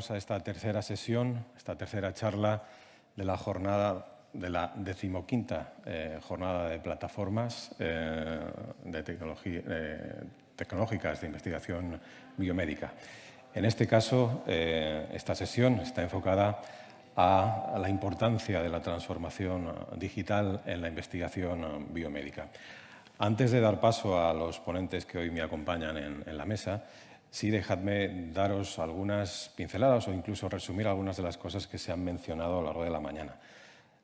bienvenidos a esta tercera sesión, esta tercera charla de la jornada de la 15ª jornada de plataformas tecnológicas de investigación biomédica. En este caso, esta sesión está enfocada a la importancia de la transformación digital en la investigación biomédica. Antes de dar paso a los ponentes que hoy me acompañan en la mesa, sí dejadme daros algunas pinceladas o incluso resumir algunas de las cosas que se han mencionado a lo largo de la mañana.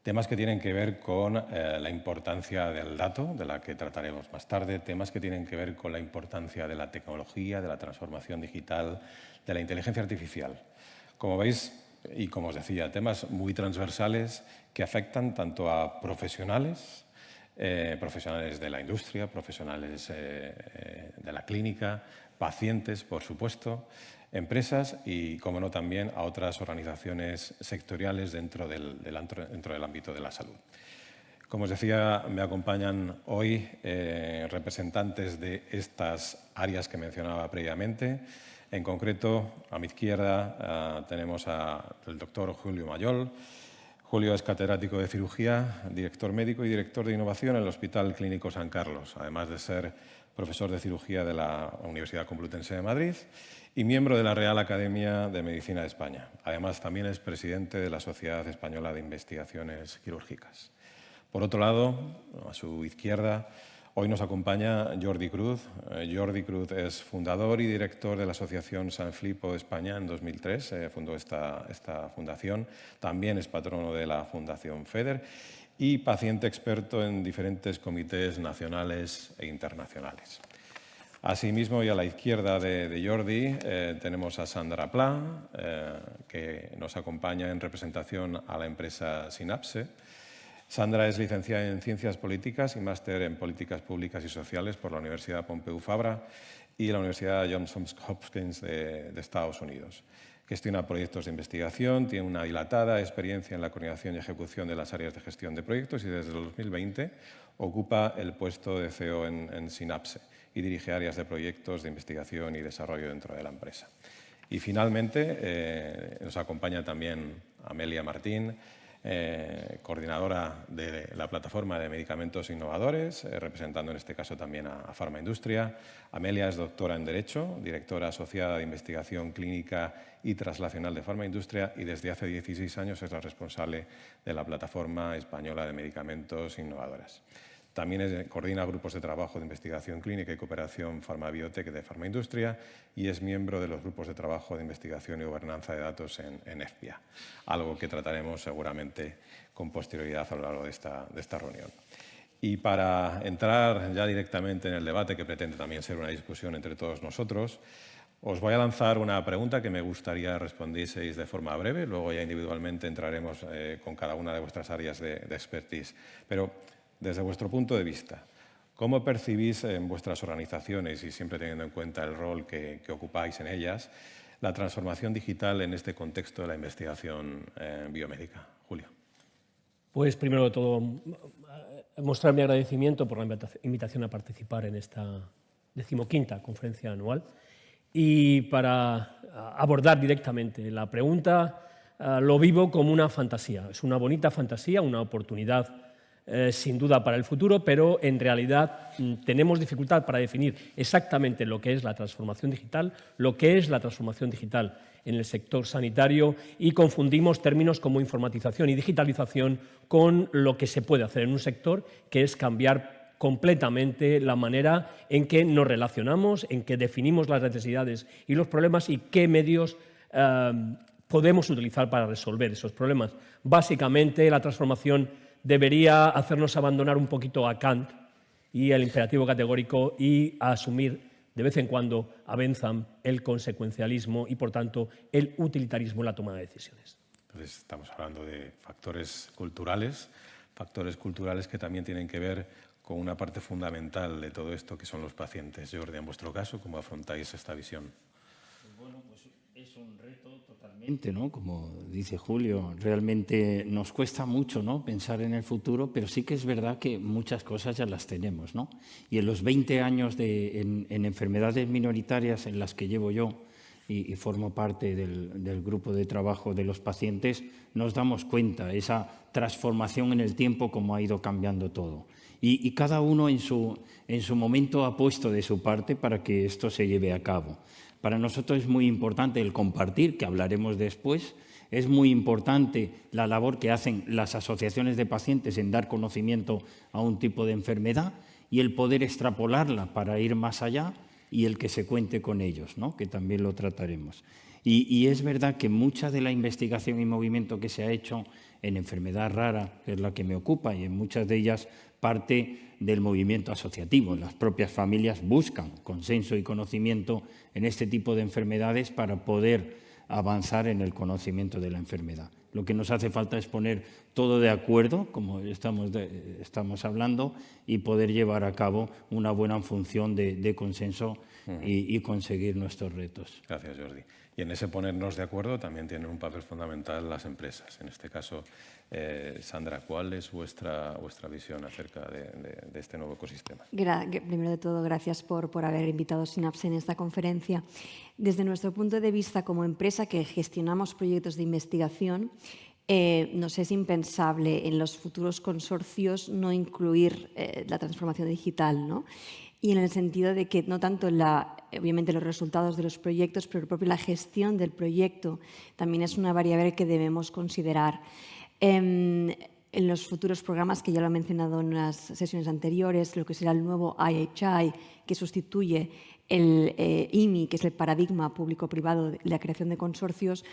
Temas que tienen que ver con la importancia del dato, de la que trataremos más tarde, temas que tienen que ver con la importancia de la tecnología, de la transformación digital, de la inteligencia artificial. Como veis, y como os decía, temas muy transversales que afectan tanto a profesionales, profesionales de la industria, profesionales de la clínica, pacientes, por supuesto, empresas y, como no, también a otras organizaciones sectoriales dentro del ámbito de la salud. Como os decía, me acompañan hoy representantes de estas áreas que mencionaba previamente. En concreto, a mi izquierda tenemos al doctor Julio Mayol. Julio es catedrático de cirugía, director médico y director de innovación en el Hospital Clínico San Carlos, además de ser profesor de cirugía de la Universidad Complutense de Madrid y miembro de la Real Academia de Medicina de España. Además, también es presidente de la Sociedad Española de Investigaciones Quirúrgicas. Por otro lado, a su izquierda, hoy nos acompaña Jordi Cruz. Jordi Cruz es fundador y director de la Asociación San Filippo de España en 2003. Fundó esta fundación. También es patrono de la Fundación FEDER y paciente experto en diferentes comités nacionales e internacionales. Asimismo, y a la izquierda de Jordi, tenemos a Sandra Pla, que nos acompaña en representación a la empresa Synapse. Sandra es licenciada en Ciencias Políticas y máster en Políticas Públicas y Sociales por la Universidad Pompeu Fabra y la Universidad Johns Hopkins de Estados Unidos. Gestiona proyectos de investigación, tiene una dilatada experiencia en la coordinación y ejecución de las áreas de gestión de proyectos y desde el 2020 ocupa el puesto de CEO en Synapse y dirige áreas de proyectos de investigación y desarrollo dentro de la empresa. Y finalmente nos acompaña también Amelia Martín, coordinadora de la plataforma de medicamentos innovadores, representando en este caso también a Pharma Industria. Amelia es doctora en Derecho, directora asociada de investigación clínica y translacional de Pharma Industria y desde hace 16 años es la responsable de la plataforma española de medicamentos innovadores. También coordina grupos de trabajo de investigación clínica y cooperación Pharma-Biotech de Pharma Industria y es miembro de los grupos de trabajo de investigación y gobernanza de datos en EFPIA, algo que trataremos seguramente con posterioridad a lo largo de esta reunión. Y para entrar ya directamente en el debate, que pretende también ser una discusión entre todos nosotros, os voy a lanzar una pregunta que me gustaría respondieseis de forma breve, luego ya individualmente entraremos con cada una de vuestras áreas de expertise. Pero desde vuestro punto de vista, ¿cómo percibís en vuestras organizaciones, y siempre teniendo en cuenta el rol que ocupáis en ellas, la transformación digital en este contexto de la investigación biomédica? Julio. Pues primero de todo, mostrar mi agradecimiento por la invitación a participar en esta 15ª conferencia anual. Y para abordar directamente la pregunta, lo vivo como una fantasía. Es una bonita fantasía, una oportunidad sin duda para el futuro, pero en realidad tenemos dificultad para definir exactamente lo que es la transformación digital, en el sector sanitario y confundimos términos como informatización y digitalización con lo que se puede hacer en un sector, que es cambiar completamente la manera en que nos relacionamos, en que definimos las necesidades y los problemas y qué medios podemos utilizar para resolver esos problemas. Básicamente, la transformación debería hacernos abandonar un poquito a Kant y el imperativo categórico y a asumir de vez en cuando a Bentham el consecuencialismo y, por tanto, el utilitarismo en la toma de decisiones. Entonces, estamos hablando de factores culturales que también tienen que ver con una parte fundamental de todo esto, que son los pacientes. Jordi, en vuestro caso, ¿cómo afrontáis esta visión? Bueno, pues es un reto totalmente, ¿no? Como dice Julio, realmente nos cuesta mucho, ¿no?, pensar en el futuro, pero sí que es verdad que muchas cosas ya las tenemos, ¿no? Y en los 20 años en enfermedades minoritarias en las que llevo yo, y formo parte del grupo de trabajo de los pacientes, nos damos cuenta esa transformación en el tiempo, cómo ha ido cambiando todo. Y cada uno en su momento ha puesto de su parte para que esto se lleve a cabo. Para nosotros es muy importante el compartir, que hablaremos después. Es muy importante la labor que hacen las asociaciones de pacientes en dar conocimiento a un tipo de enfermedad y el poder extrapolarla para ir más allá y el que se cuente con ellos, ¿no? Que también lo trataremos. Y es verdad que mucha de la investigación y movimiento que se ha hecho en enfermedad rara, que es la que me ocupa, y en muchas de ellas parte del movimiento asociativo. Las propias familias buscan consenso y conocimiento en este tipo de enfermedades para poder avanzar en el conocimiento de la enfermedad. Lo que nos hace falta es poner todo de acuerdo, como estamos hablando, y poder llevar a cabo una buena función de consenso y conseguir nuestros retos. Gracias, Jordi. Y en ese ponernos de acuerdo también tienen un papel fundamental las empresas. En este caso, Sandra, ¿cuál es vuestra visión acerca de este nuevo ecosistema? Primero de todo, gracias por haber invitado a Synapse en esta conferencia. Desde nuestro punto de vista, como empresa que gestionamos proyectos de investigación, nos es impensable en los futuros consorcios no incluir la transformación digital, ¿no? Y en el sentido de que no tanto obviamente los resultados de los proyectos, pero propio la gestión del proyecto también es una variable que debemos considerar. En los futuros programas, que ya lo he mencionado en unas sesiones anteriores, lo que será el nuevo IHI, que sustituye el IMI, que es el paradigma público-privado de la creación de consorcios,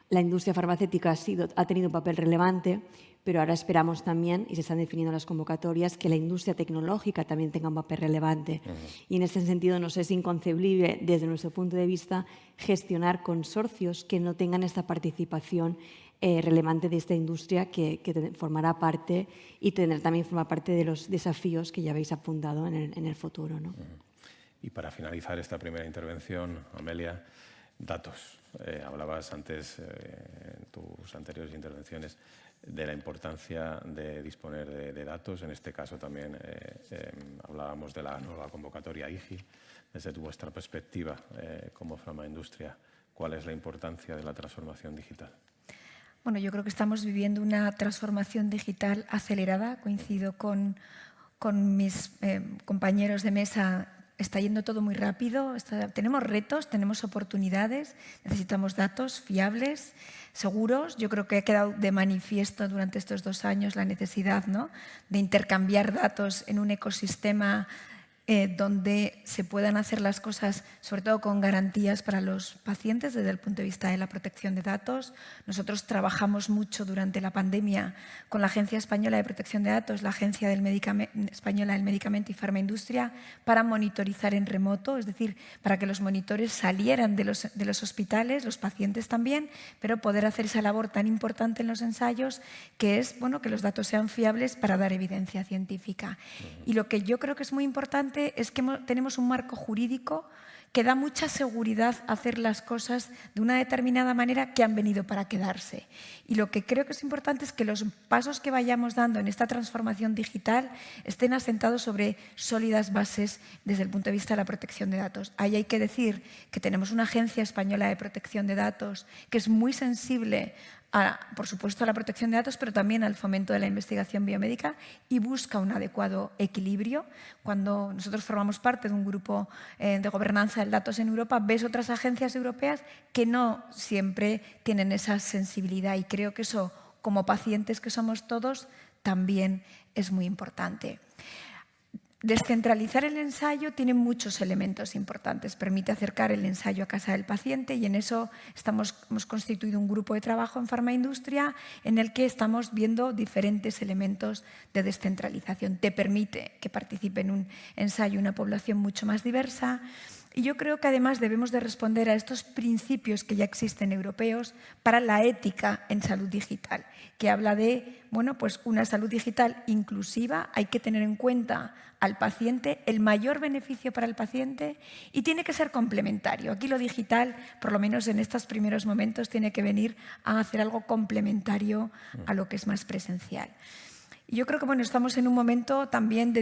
la industria farmacéutica ha tenido un papel relevante, pero ahora esperamos también, y se están definiendo las convocatorias, que la industria tecnológica también tenga un papel relevante. Y en este sentido nos es inconcebible, desde nuestro punto de vista, gestionar consorcios que no tengan esta participación relevante de esta industria que formará parte y también forma parte de los desafíos que ya habéis apuntado en el futuro, ¿no? Y para finalizar esta primera intervención, Amelia, datos. Hablabas antes, en tus anteriores intervenciones, de la importancia de disponer de datos. En este caso también hablábamos de la nueva convocatoria IGI. Desde vuestra perspectiva como farmaindustria, ¿cuál es la importancia de la transformación digital? Bueno, yo creo que estamos viviendo una transformación digital acelerada. Coincido con mis compañeros de mesa. Está yendo todo muy rápido, tenemos retos, tenemos oportunidades, necesitamos datos fiables, seguros. Yo creo que ha quedado de manifiesto durante estos 2 años la necesidad, ¿no?, de intercambiar datos en un ecosistema donde se puedan hacer las cosas, sobre todo con garantías para los pacientes desde el punto de vista de la protección de datos. Nosotros trabajamos mucho durante la pandemia con la Agencia Española de Protección de Datos, la Agencia Española del Medicamento y Farmaindustria, para monitorizar en remoto, es decir, para que los monitores salieran de los hospitales, los pacientes también, pero poder hacer esa labor tan importante en los ensayos, que es, bueno, que los datos sean fiables para dar evidencia científica. Y lo que yo creo que es muy importante es que tenemos un marco jurídico que da mucha seguridad a hacer las cosas de una determinada manera, que han venido para quedarse. Y lo que creo que es importante es que los pasos que vayamos dando en esta transformación digital estén asentados sobre sólidas bases desde el punto de vista de la protección de datos. Ahí hay que decir que tenemos una Agencia Española de Protección de Datos que es muy sensible por supuesto, a la protección de datos, pero también al fomento de la investigación biomédica, y busca un adecuado equilibrio. Cuando nosotros formamos parte de un grupo de gobernanza de datos en Europa, ves otras agencias europeas que no siempre tienen esa sensibilidad, y creo que eso, como pacientes que somos todos, también es muy importante. Descentralizar el ensayo tiene muchos elementos importantes. Permite acercar el ensayo a casa del paciente, y en eso hemos constituido un grupo de trabajo en Farmaindustria en el que estamos viendo diferentes elementos de descentralización. Te permite que participe en un ensayo una población mucho más diversa. Y yo creo que además debemos de responder a estos principios que ya existen europeos para la ética en salud digital, que habla de, bueno, pues una salud digital inclusiva. Hay que tener en cuenta al paciente, el mayor beneficio para el paciente, y tiene que ser complementario. Aquí lo digital, por lo menos en estos primeros momentos, tiene que venir a hacer algo complementario a lo que es más presencial. Y yo creo que, bueno, estamos en un momento también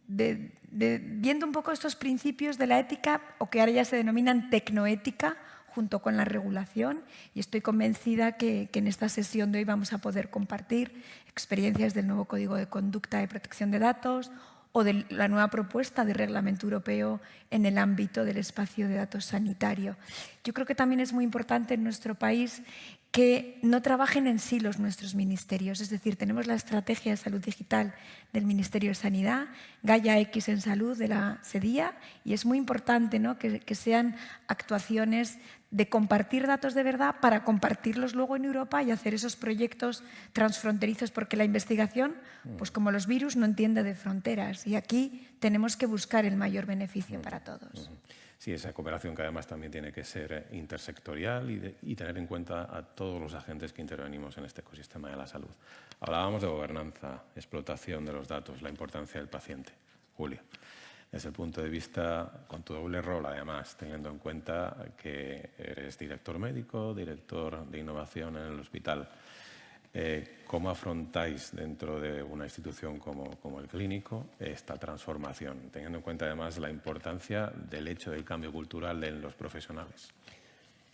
viendo un poco estos principios de la ética, o que ahora ya se denominan tecnoética, junto con la regulación, y estoy convencida que en esta sesión de hoy vamos a poder compartir experiencias del nuevo Código de Conducta de Protección de Datos o de la nueva propuesta de reglamento europeo en el ámbito del espacio de datos sanitario. Yo creo que también es muy importante en nuestro país que no trabajen en silos nuestros ministerios. Es decir, tenemos la Estrategia de Salud Digital del Ministerio de Sanidad, Gaia X en Salud de la SEDIA, y es muy importante, ¿no?, que sean actuaciones de compartir datos de verdad para compartirlos luego en Europa y hacer esos proyectos transfronterizos, porque la investigación, pues como los virus, no entiende de fronteras, y aquí tenemos que buscar el mayor beneficio para todos. Sí, esa cooperación que además también tiene que ser intersectorial y tener en cuenta a todos los agentes que intervenimos en este ecosistema de la salud. Hablábamos de gobernanza, explotación de los datos, la importancia del paciente. Julio, desde el punto de vista, con tu doble rol además, teniendo en cuenta que eres director médico, director de innovación en el hospital, ¿cómo afrontáis dentro de una institución como el clínico esta transformación, teniendo en cuenta además la importancia del hecho del cambio cultural en los profesionales?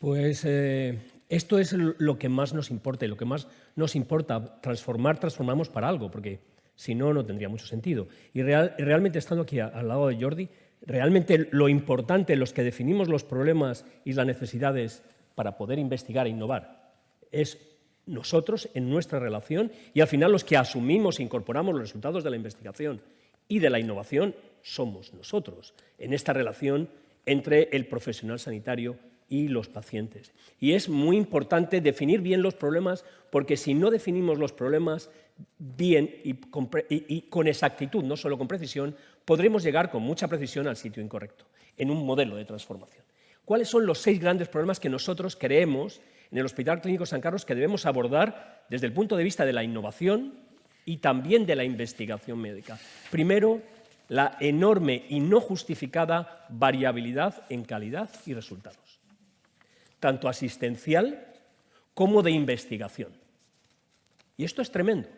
Pues esto es lo que más nos importa, y lo que más nos importa, transformamos para algo, porque si no, no tendría mucho sentido. Y realmente, estando aquí al lado de Jordi, realmente lo importante, los que definimos los problemas y las necesidades para poder investigar e innovar, es nosotros en nuestra relación, y al final los que asumimos e incorporamos los resultados de la investigación y de la innovación somos nosotros, en esta relación entre el profesional sanitario y los pacientes. Y es muy importante definir bien los problemas, porque si no definimos los problemas bien y con exactitud, no solo con precisión, podremos llegar con mucha precisión al sitio incorrecto, en un modelo de transformación. ¿Cuáles son los 6 grandes problemas que nosotros creemos en el Hospital Clínico San Carlos que debemos abordar desde el punto de vista de la innovación y también de la investigación médica? Primero, la enorme y no justificada variabilidad en calidad y resultados, tanto asistencial como de investigación. Y esto es tremendo,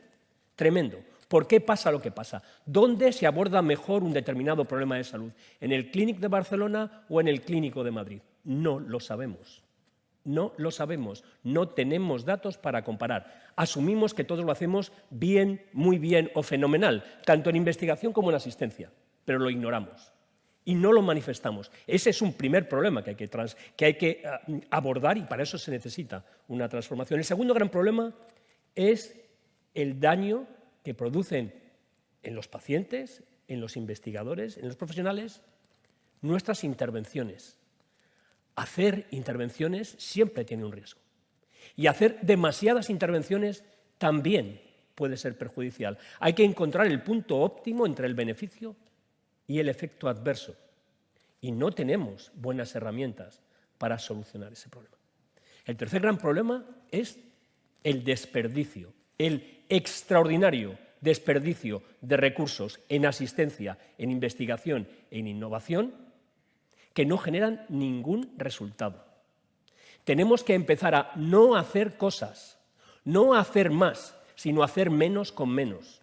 tremendo. ¿Por qué pasa lo que pasa? ¿Dónde se aborda mejor un determinado problema de salud? ¿En el Clínic de Barcelona o en el Clínico de Madrid? No lo sabemos. No lo sabemos. No tenemos datos para comparar. Asumimos que todos lo hacemos bien, muy bien o fenomenal, tanto en investigación como en asistencia, pero lo ignoramos y no lo manifestamos. Ese es un primer problema que hay que abordar, y para eso se necesita una transformación. El segundo gran problema es el daño que producen en los pacientes, en los investigadores, en los profesionales, nuestras intervenciones. Hacer intervenciones siempre tiene un riesgo. Y hacer demasiadas intervenciones también puede ser perjudicial. Hay que encontrar el punto óptimo entre el beneficio y el efecto adverso. Y no tenemos buenas herramientas para solucionar ese problema. El tercer gran problema es el desperdicio, el extraordinario desperdicio de recursos en asistencia, en investigación, en innovación, que no generan ningún resultado. Tenemos que empezar a no hacer cosas, no hacer más, sino hacer menos con menos.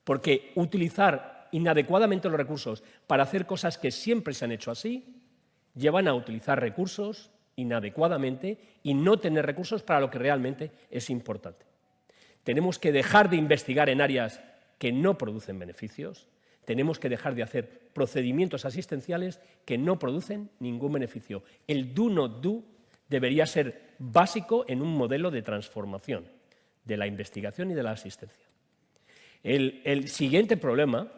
Porque utilizar inadecuadamente los recursos para hacer cosas que siempre se han hecho así, llevan a utilizar recursos inadecuadamente y no tener recursos para lo que realmente es importante. Tenemos que dejar de investigar en áreas que no producen beneficios. Tenemos que dejar de hacer procedimientos asistenciales que no producen ningún beneficio. El do not do debería ser básico en un modelo de transformación de la investigación y de la asistencia. El siguiente problema,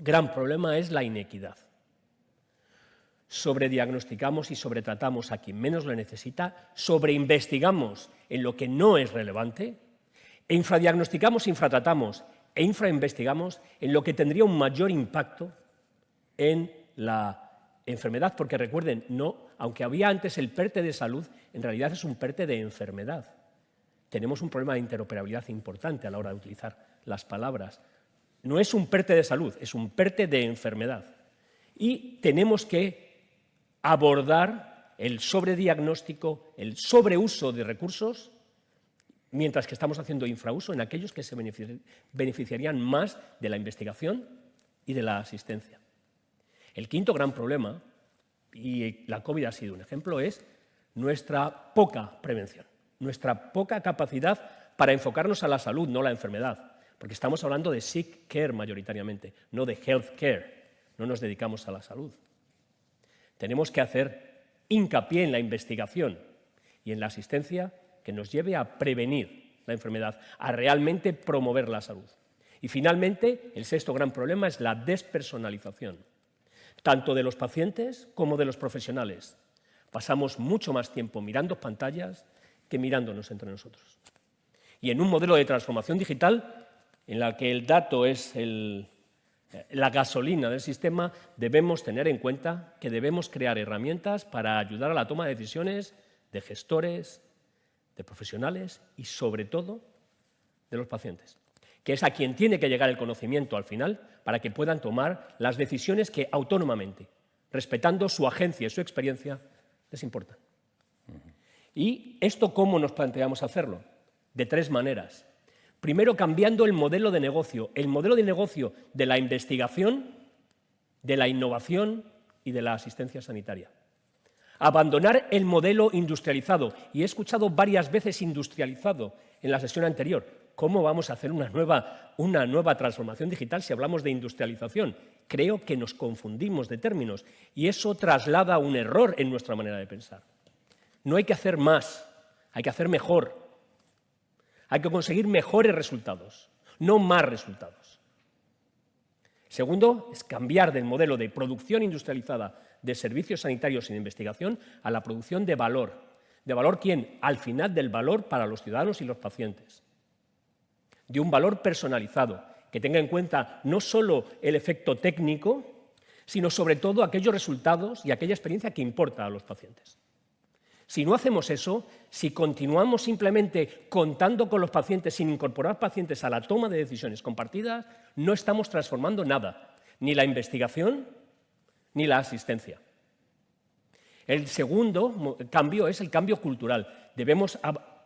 gran problema, es la inequidad. Sobrediagnosticamos y sobretratamos a quien menos lo necesita, sobreinvestigamos en lo que no es relevante, e infradiagnosticamos, infratratamos e infrainvestigamos en lo que tendría un mayor impacto en la enfermedad, porque recuerden, aunque había antes el PERTE de salud, en realidad es un PERTE de enfermedad. Tenemos un problema de interoperabilidad importante a la hora de utilizar las palabras. No es un PERTE de salud, es un PERTE de enfermedad. Y tenemos que abordar el sobrediagnóstico, el sobreuso de recursos, mientras que estamos haciendo infrauso en aquellos que se beneficiarían más de la investigación y de la asistencia. El quinto gran problema, y la COVID ha sido un ejemplo, es nuestra poca prevención, nuestra poca capacidad para enfocarnos a la salud, no la enfermedad, porque estamos hablando de sick care mayoritariamente, no de health care, no nos dedicamos a la salud. Tenemos que hacer hincapié en la investigación y en la asistencia que nos lleve a prevenir la enfermedad, a realmente promover la salud. Y finalmente, el sexto gran problema es la despersonalización, tanto de los pacientes como de los profesionales. Pasamos mucho más tiempo mirando pantallas que mirándonos entre nosotros. Y en un modelo de transformación digital, en la que el dato es la gasolina del sistema, debemos tener en cuenta que debemos crear herramientas para ayudar a la toma de decisiones de gestores, de profesionales y, sobre todo, de los pacientes, que es a quien tiene que llegar el conocimiento al final para que puedan tomar las decisiones que autónomamente, respetando su agencia y su experiencia, les importan. ¿Y esto cómo nos planteamos hacerlo? De tres maneras. Primero, cambiando el modelo de negocio de la investigación, de la innovación y de la asistencia sanitaria. Abandonar el modelo industrializado. Y he escuchado varias veces industrializado en la sesión anterior. ¿Cómo vamos a hacer una nueva transformación digital si hablamos de industrialización? Creo que nos confundimos de términos y eso traslada un error en nuestra manera de pensar. No hay que hacer más, hay que hacer mejor. Hay que conseguir mejores resultados, no más resultados. Segundo, es cambiar del modelo de producción industrializada de servicios sanitarios y de investigación a la producción de valor. ¿De valor quién? Al final, del valor para los ciudadanos y los pacientes. De un valor personalizado, que tenga en cuenta no solo el efecto técnico, sino sobre todo aquellos resultados y aquella experiencia que importa a los pacientes. Si no hacemos eso, si continuamos simplemente contando con los pacientes sin incorporar pacientes a la toma de decisiones compartidas, no estamos transformando nada, ni la investigación ni la asistencia. El segundo cambio es el cambio cultural. Debemos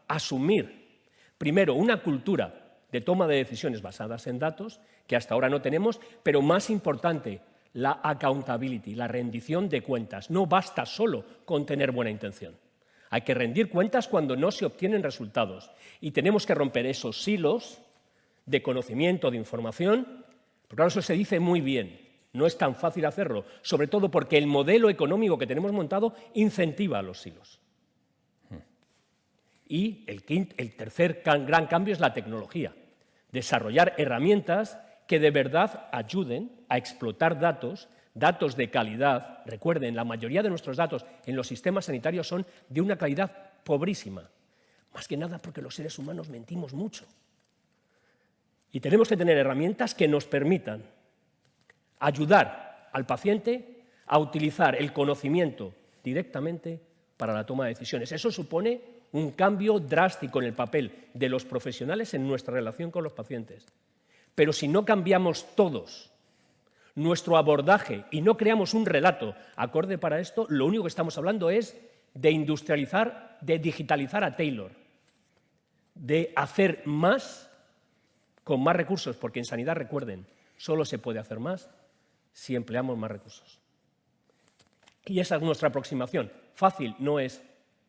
asumir, primero, una cultura de toma de decisiones basadas en datos, que hasta ahora no tenemos, pero más importante, la accountability, la rendición de cuentas. No basta solo con tener buena intención. Hay que rendir cuentas cuando no se obtienen resultados y tenemos que romper esos silos de conocimiento, de información, porque claro, eso se dice muy bien, no es tan fácil hacerlo, sobre todo porque el modelo económico que tenemos montado incentiva los silos. Y el tercer gran cambio es la tecnología, desarrollar herramientas que de verdad ayuden a explotar datos de calidad. Recuerden, la mayoría de nuestros datos en los sistemas sanitarios son de una calidad pobrísima, más que nada porque los seres humanos mentimos mucho. Y tenemos que tener herramientas que nos permitan ayudar al paciente a utilizar el conocimiento directamente para la toma de decisiones. Eso supone un cambio drástico en el papel de los profesionales en nuestra relación con los pacientes. Pero si no cambiamos todos nuestro abordaje y no creamos un relato acorde para esto, lo único que estamos hablando es de industrializar, de digitalizar a Taylor, de hacer más con más recursos, porque en sanidad, recuerden, solo se puede hacer más si empleamos más recursos. Y esa es nuestra aproximación. Fácil no es,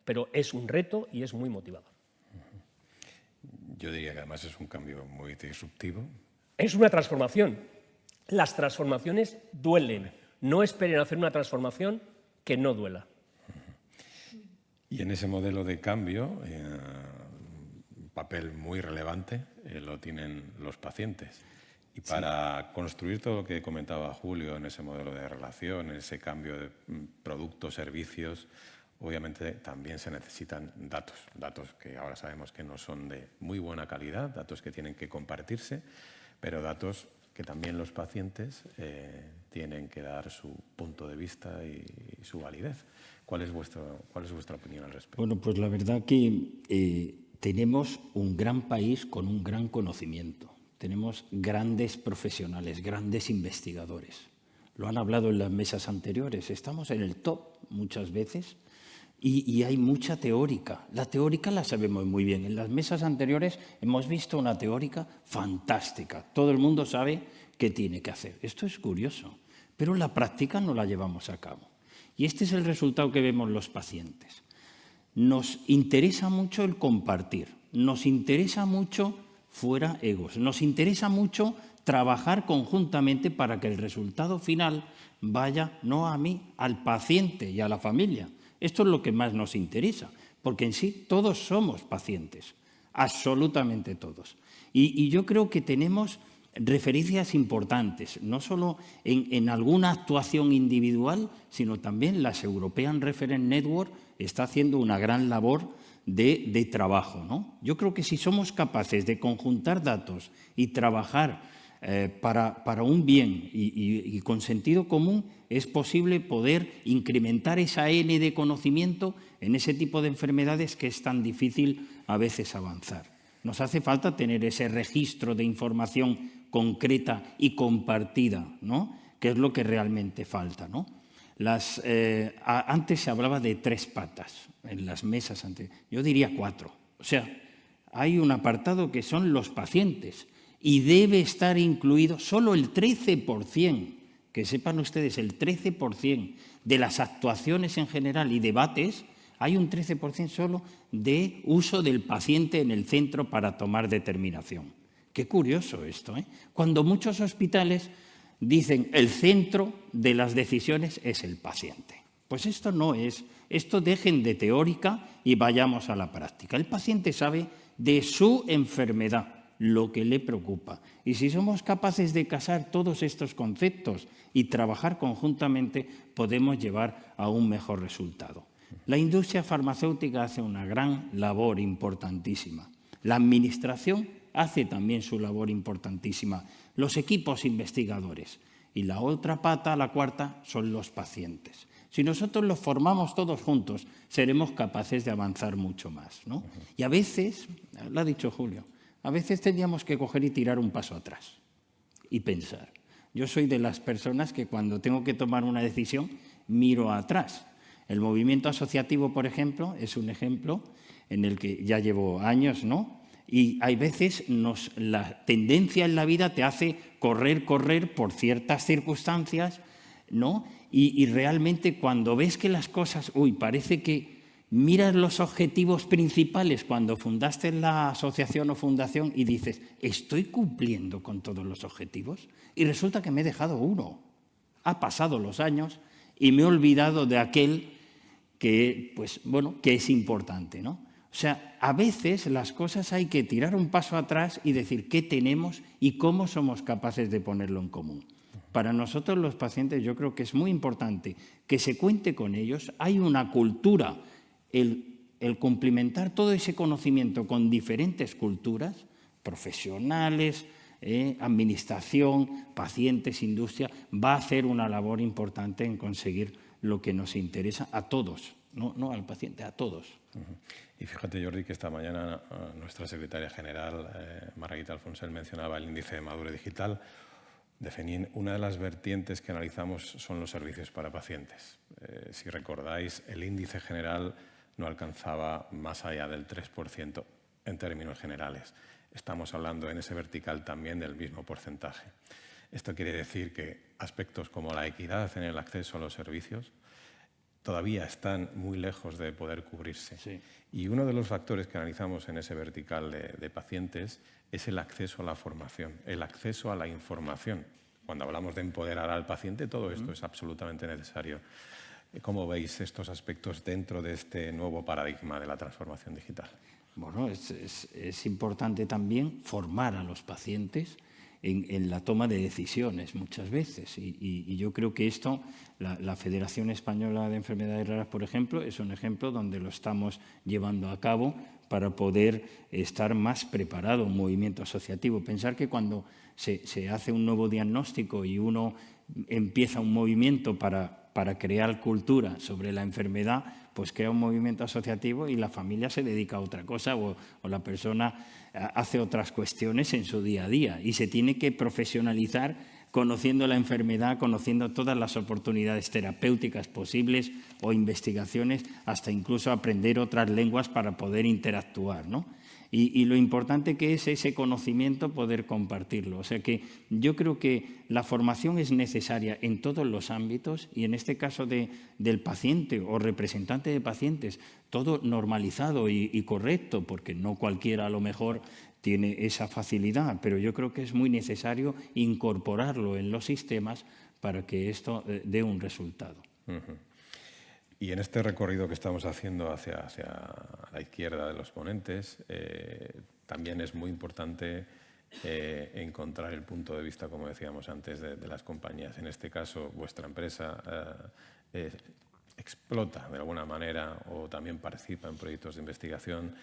pero es un reto y es muy motivador. Yo diría que además es un cambio muy disruptivo. Es una transformación. Las transformaciones duelen. No esperen hacer una transformación que no duela. Y en ese modelo de cambio, un papel muy relevante lo tienen los pacientes. Y para construir todo lo que comentaba Julio en ese modelo de relación, en ese cambio de productos, servicios, obviamente también se necesitan datos que ahora sabemos que no son de muy buena calidad, datos que tienen que compartirse, pero datos que también los pacientes tienen que dar su punto de vista y su validez. ¿Cuál es vuestra opinión al respecto? Bueno, pues la verdad que tenemos un gran país con un gran conocimiento. Tenemos grandes profesionales, grandes investigadores. Lo han hablado en las mesas anteriores. Estamos en el top muchas veces y hay mucha teórica. La teórica la sabemos muy bien. En las mesas anteriores hemos visto una teórica fantástica. Todo el mundo sabe qué tiene que hacer. Esto es curioso, pero la práctica no la llevamos a cabo. Y este es el resultado que vemos los pacientes. nos interesa mucho el compartir, nos interesa mucho fuera egos, nos interesa mucho trabajar conjuntamente para que el resultado final vaya no a mí, al paciente y a la familia. Esto es lo que más nos interesa, porque en sí todos somos pacientes, absolutamente todos. Y yo creo que tenemos referencias importantes, no solo en alguna actuación individual, sino también las European Reference Network está haciendo una gran labor de trabajo, ¿no? Yo creo que si somos capaces de conjuntar datos y trabajar para un bien y con sentido común, es posible poder incrementar esa N de conocimiento en ese tipo de enfermedades que es tan difícil a veces avanzar. Nos hace falta tener ese registro de información concreta y compartida, ¿no? Que es lo que realmente falta, ¿no? Antes se hablaba de 3 patas en las mesas antes. Yo diría 4. O sea, hay un apartado que son los pacientes y debe estar incluido solo el 13%, que sepan ustedes, el 13% de las actuaciones en general y debates, hay un 13% solo de uso del paciente en el centro para tomar determinación. Qué curioso esto, ¿eh? Cuando muchos hospitales dicen el centro de las decisiones es el paciente. Pues esto no es, esto dejen de teórica y vayamos a la práctica. El paciente sabe de su enfermedad, lo que le preocupa. Y si somos capaces de casar todos estos conceptos y trabajar conjuntamente, podemos llevar a un mejor resultado. La industria farmacéutica hace una gran labor importantísima. La administración hace también su labor importantísima. Los equipos investigadores. Y la otra pata, la cuarta, son los pacientes. Si nosotros los formamos todos juntos, seremos capaces de avanzar mucho más, ¿no? Y a veces, lo ha dicho Julio, a veces tendríamos que coger y tirar un paso atrás y pensar. Yo soy de las personas que cuando tengo que tomar una decisión, miro atrás. El movimiento asociativo, por ejemplo, es un ejemplo en el que ya llevo años, ¿no? Y hay veces la tendencia en la vida te hace correr por ciertas circunstancias, ¿no? Y realmente cuando ves que las cosas, parece que miras los objetivos principales cuando fundaste la asociación o fundación y dices, ¿estoy cumpliendo con todos los objetivos? Y resulta que me he dejado uno. Ha pasado los años y me he olvidado de aquel que, pues, bueno, que es importante, ¿no? O sea, a veces las cosas hay que tirar un paso atrás y decir qué tenemos y cómo somos capaces de ponerlo en común. Para nosotros los pacientes yo creo que es muy importante que se cuente con ellos. Hay una cultura, el complementar todo ese conocimiento con diferentes culturas, profesionales, administración, pacientes, industria, va a hacer una labor importante en conseguir lo que nos interesa a todos, no al paciente, a todos. Y fíjate, Jordi, que esta mañana nuestra secretaria general, Margarita Alfonsel, mencionaba el índice de madurez digital. Una de las vertientes que analizamos son los servicios para pacientes. Si recordáis, el índice general no alcanzaba más allá del 3% en términos generales. Estamos hablando en ese vertical también del mismo porcentaje. Esto quiere decir que aspectos como la equidad en el acceso a los servicios todavía están muy lejos de poder cubrirse. Sí. Y uno de los factores que analizamos en ese vertical de pacientes es el acceso a la formación, el acceso a la información. Cuando hablamos de empoderar al paciente, todo esto es absolutamente necesario. ¿Cómo veis estos aspectos dentro de este nuevo paradigma de la transformación digital? Bueno, es importante también formar a los pacientes en la toma de decisiones muchas veces. Y yo creo que esto, la Federación Española de Enfermedades Raras, por ejemplo, es un ejemplo donde lo estamos llevando a cabo para poder estar más preparado, un movimiento asociativo. Pensar que cuando se hace un nuevo diagnóstico y uno empieza un movimiento para crear cultura sobre la enfermedad, pues crea un movimiento asociativo y la familia se dedica a otra cosa o la persona hace otras cuestiones en su día a día y se tiene que profesionalizar conociendo la enfermedad, conociendo todas las oportunidades terapéuticas posibles o investigaciones, hasta incluso aprender otras lenguas para poder interactuar, ¿no? Y lo importante que es ese conocimiento poder compartirlo. O sea que yo creo que la formación es necesaria en todos los ámbitos y en este caso del paciente o representante de pacientes, todo normalizado y correcto, porque no cualquiera a lo mejor tiene esa facilidad, pero yo creo que es muy necesario incorporarlo en los sistemas para que esto dé un resultado. Y en este recorrido que estamos haciendo hacia la izquierda de los ponentes, también es muy importante encontrar el punto de vista, como decíamos antes, de las compañías. En este caso, vuestra empresa explota de alguna manera o también participa en proyectos de investigación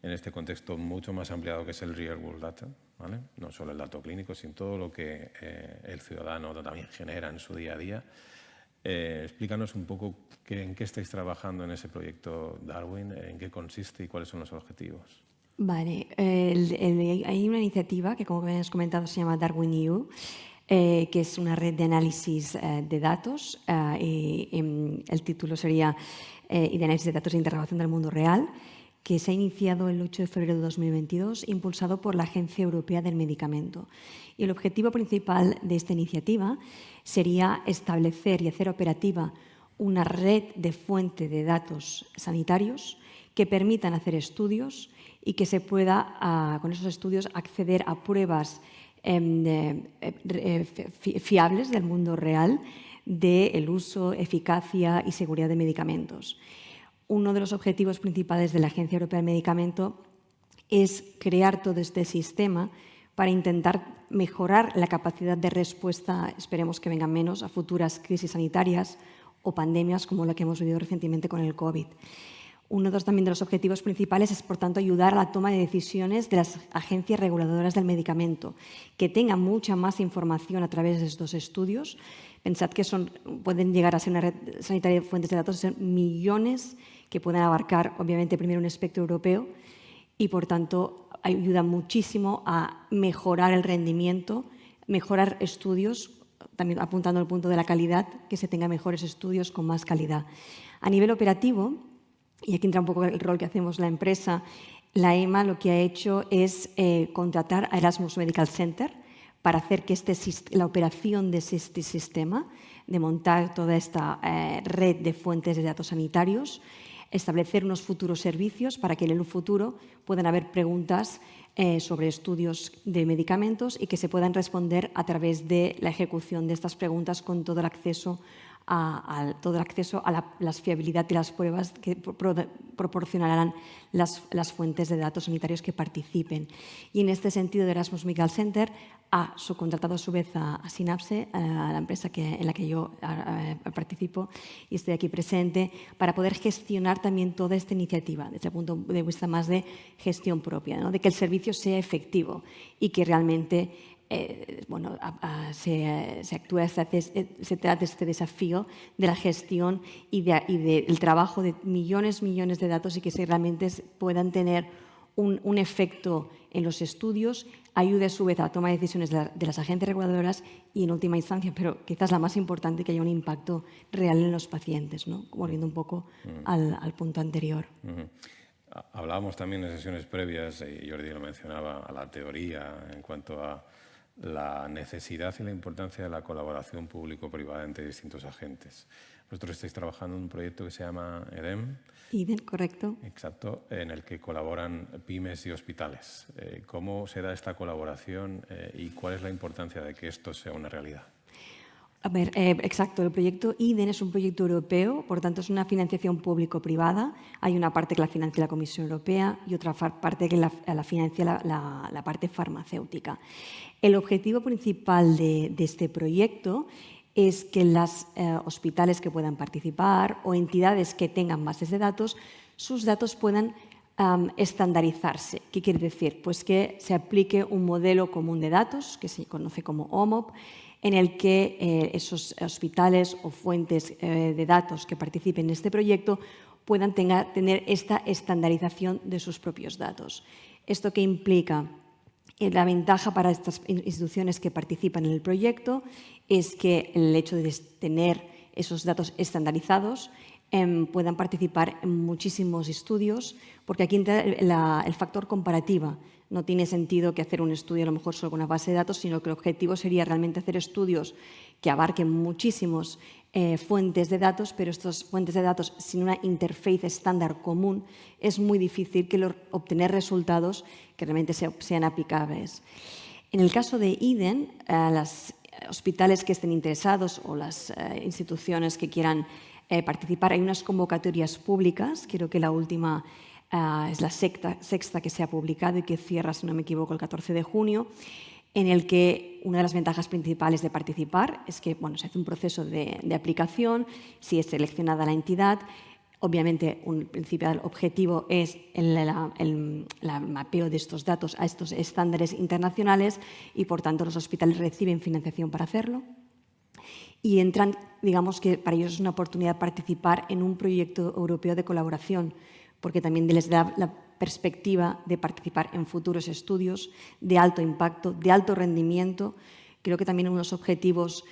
en este contexto mucho más ampliado que es el real world data, ¿vale? No solo el dato clínico, sino todo lo que el ciudadano también genera en su día a día. Explícanos un poco en qué estáis trabajando en ese proyecto Darwin, en qué consiste y cuáles son los objetivos. Vale, hay una iniciativa que, como habéis comentado, se llama DarwinEU, que es una red de análisis de datos. El título sería y de análisis de datos de interrogación del mundo real, que se ha iniciado el 8 de febrero de 2022, impulsado por la Agencia Europea del Medicamento. Y el objetivo principal de esta iniciativa sería establecer y hacer operativa una red de fuente de datos sanitarios que permitan hacer estudios y que se pueda, con esos estudios, acceder a pruebas fiables del mundo real del uso, eficacia y seguridad de medicamentos. Uno de los objetivos principales de la Agencia Europea del Medicamento es crear todo este sistema para intentar mejorar la capacidad de respuesta, esperemos que vengan menos, a futuras crisis sanitarias o pandemias como la que hemos vivido recientemente con el COVID. Uno también de los objetivos principales es, por tanto, ayudar a la toma de decisiones de las agencias reguladoras del medicamento, que tengan mucha más información a través de estos estudios. Pensad que pueden llegar a ser una red sanitaria de fuentes de datos, son millones que pueden abarcar, obviamente, primero un espectro europeo y, por tanto, ayuda muchísimo a mejorar el rendimiento, mejorar estudios, también apuntando al punto de la calidad, que se tengan mejores estudios con más calidad. A nivel operativo, y aquí entra un poco el rol que hacemos la empresa, la EMA lo que ha hecho es contratar a Erasmus Medical Center para hacer que la operación de este sistema, de montar toda esta red de fuentes de datos sanitarios, establecer unos futuros servicios para que en un futuro puedan haber preguntas sobre estudios de medicamentos y que se puedan responder a través de la ejecución de estas preguntas con todo el acceso a la fiabilidad de las pruebas que proporcionarán las fuentes de datos sanitarios que participen. Y en este sentido, Erasmus Medical Center ha subcontratado a su vez a Synapse, a la empresa en la que yo participo y estoy aquí presente, para poder gestionar también toda esta iniciativa desde el punto de vista más de gestión propia, ¿no? De que el servicio sea efectivo y que realmente se trata este desafío de la gestión y del trabajo de millones de datos y que realmente puedan tener un efecto en los estudios, ayude a su vez a la toma de decisiones de las agencias reguladoras y, en última instancia, pero quizás la más importante, que haya un impacto real en los pacientes, ¿no? Volviendo un poco al punto anterior. Hablábamos también en sesiones previas, y Jordi lo mencionaba, a la teoría en cuanto a la necesidad y la importancia de la colaboración público-privada entre distintos agentes. Vosotros estáis trabajando en un proyecto que se llama EDEM. EDEM, correcto. Exacto, en el que colaboran pymes y hospitales. ¿Cómo se da esta colaboración y cuál es la importancia de que esto sea una realidad? A ver, exacto. El proyecto IDEN es un proyecto europeo, por tanto es una financiación público-privada. Hay una parte que la financia la Comisión Europea y otra parte que la financia la parte farmacéutica. El objetivo principal de este proyecto es que los hospitales que puedan participar o entidades que tengan bases de datos, sus datos puedan estandarizarse. ¿Qué quiere decir? Pues que se aplique un modelo común de datos, que se conoce como OMOP, en el que esos hospitales o fuentes de datos que participen en este proyecto puedan tener esta estandarización de sus propios datos. ¿Esto qué implica? La ventaja para estas instituciones que participan en el proyecto es que el hecho de tener esos datos estandarizados puedan participar en muchísimos estudios, porque aquí entra el factor comparativa. No tiene sentido que hacer un estudio a lo mejor solo con una base de datos, sino que el objetivo sería realmente hacer estudios que abarquen muchísimos fuentes de datos, pero estas fuentes de datos sin una interface estándar común es muy difícil obtener resultados que realmente sean aplicables. En el caso de Eden, los hospitales que estén interesados o las instituciones que quieran participar, hay unas convocatorias públicas, creo que la última es la sexta que se ha publicado y que cierra, si no me equivoco, el 14 de junio, en el que una de las ventajas principales de participar es que se hace un proceso de aplicación, si es seleccionada la entidad. Obviamente, un principal objetivo es el mapeo de estos datos a estos estándares internacionales y, por tanto, los hospitales reciben financiación para hacerlo. Y entran, digamos que para ellos es una oportunidad participar en un proyecto europeo de colaboración, porque también les da la perspectiva de participar en futuros estudios de alto impacto, de alto rendimiento. Creo que también uno de los objetivos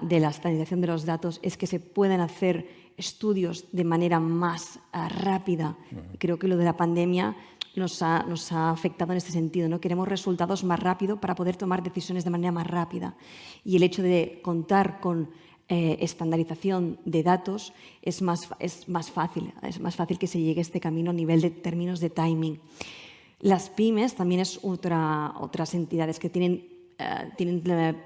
de la estandarización de los datos es que se puedan hacer estudios de manera más rápida. Creo que lo de la pandemia nos ha afectado en este sentido, ¿no? Queremos resultados más rápido para poder tomar decisiones de manera más rápida. Y el hecho de contar con estandarización de datos es más fácil que se llegue a este camino a nivel de términos de timing. Las pymes también es otras entidades que